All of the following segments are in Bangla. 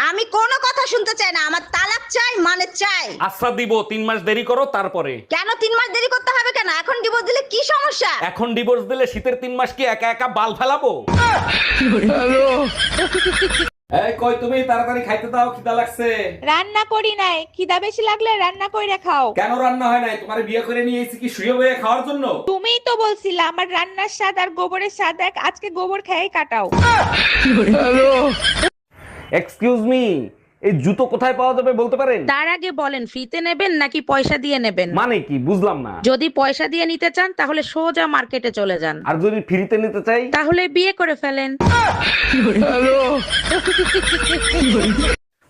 আমি কোনো কথা শুনতে চাই না, আমার তালাক চাই মানে চাই। আচ্ছা দিব, 3 মাস দেরি করো তারপরে। কেন 3 মাস দেরি করতে হবে কেন? এখন ডিভোর্স দিলে কি সমস্যা? এখন ডিভোর্স দিলে শীতের 3 মাস কি একা একা বাল ফেলাবো? এই কই তুমি, তাড়াতাড়ি খাইতে দাও, খিদা লাগছে। রান্না করি নাই, খিদা বেশি লাগলে রান্না কইরা খাও। কেন রান্না হয় নাই? তোমারে বিয়ে করে নিয়ে এসেছি কি শুয়ে বয়ে খাওয়ার জন্য? তুমিই তো বলছিলা আমার রান্নার স্বাদ আর গোবরের স্বাদ এক, আজকে গোবর খেয়েই কাটাও। এক্সকিউজ মি, এই জুতো কোথায় পাওয়া যাবে বলতে পারেন? তার আগে বলেন ফ্রিতে নেবেন নাকি পয়সা দিয়ে নেবেন? মানে কি বুঝলাম না। যদি পয়সা দিয়ে নিতে চান তাহলে সোজা মার্কেটে চলে যান, আর যদি ফ্রিতে নিতে চাই? তাহলে বিয়ে করে ফেলেন।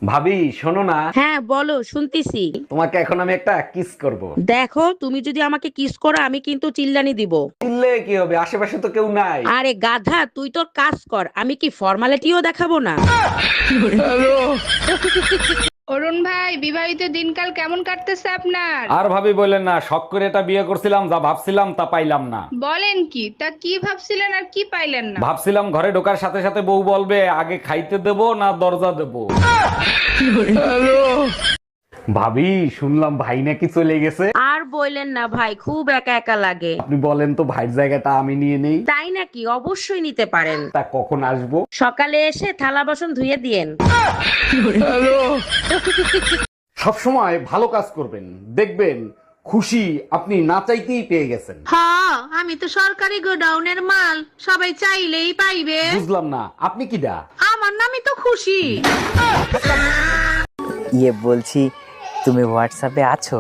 ভাবি শোনো না, হ্যাঁ বলো, শুনতিছি। তোমাকে এখন আমি একটা কিস করব। দেখো তুমি যদি আমাকে কিস করো আমি কিন্তু চিল্লানি দিব। চিল্লে কি হবে, আশেপাশে তো কেউ নাই। আরে গাধা, তুই তোর কাজ কর, আমি কি ফর্মালিটিও দেখাবো না? অরুণ ভাই, বিবাহিত দিনকাল কেমন কাটতেছে আপনার? আর ভাবি বললেন না, শখ করে এটা বিয়ে করছিলাম, যা ভাবছিলাম তা পাইলাম না। বলেন কি? তা কি ভাবছিলেন আর কি পাইলেন না? ভাবছিলাম ঘরে ঢোকার সাথে সাথে বউ বলবে আগে খাইতে দেবো না দরজা দেবো। ভাবি শুনলাম ভাই নাকি চলে গেছে। আর বললেন না ভাই, খুব একা একা লাগে। আপনি বলেন তো ভাইয়ের জায়গাটা আমি নিয়ে নেই। তাই নাকি? অবশ্যই নিতে পারেন। তা কখন আসবো? সকালে এসে থালা বাসন ধুয়ে দিয়েন। সবসময় ভালো কাজ করবেন, দেখবেন খুশি আপনি না চাইতেই পেয়ে গেছেন। হ্যাঁ, আমি তো সরকারি গোডাউনের মাল, সবাই চাইলেই পাইবে। বুঝলাম না, আপনি কি দা? আমার নামই তো খুশি। ইয়ে বলছি, তুমি হোয়াটসঅ্যাপে আছো?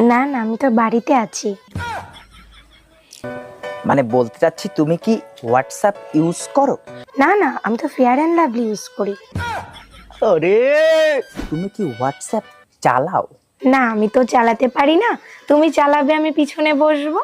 না না, আমি তো বাড়িতে আছি। মানে বলতে চাচ্ছি তুমি কি হোয়াটসঅ্যাপ ইউজ করো? না না, আমি তো ফেয়ার অ্যান্ড লাভলি ইউজ করি। আরে তুমি কি হোয়াটসঅ্যাপ চালাও? না, আমি তো চালাতে পারি না। তুমি চালাবে, আমি পিছনে বসবো।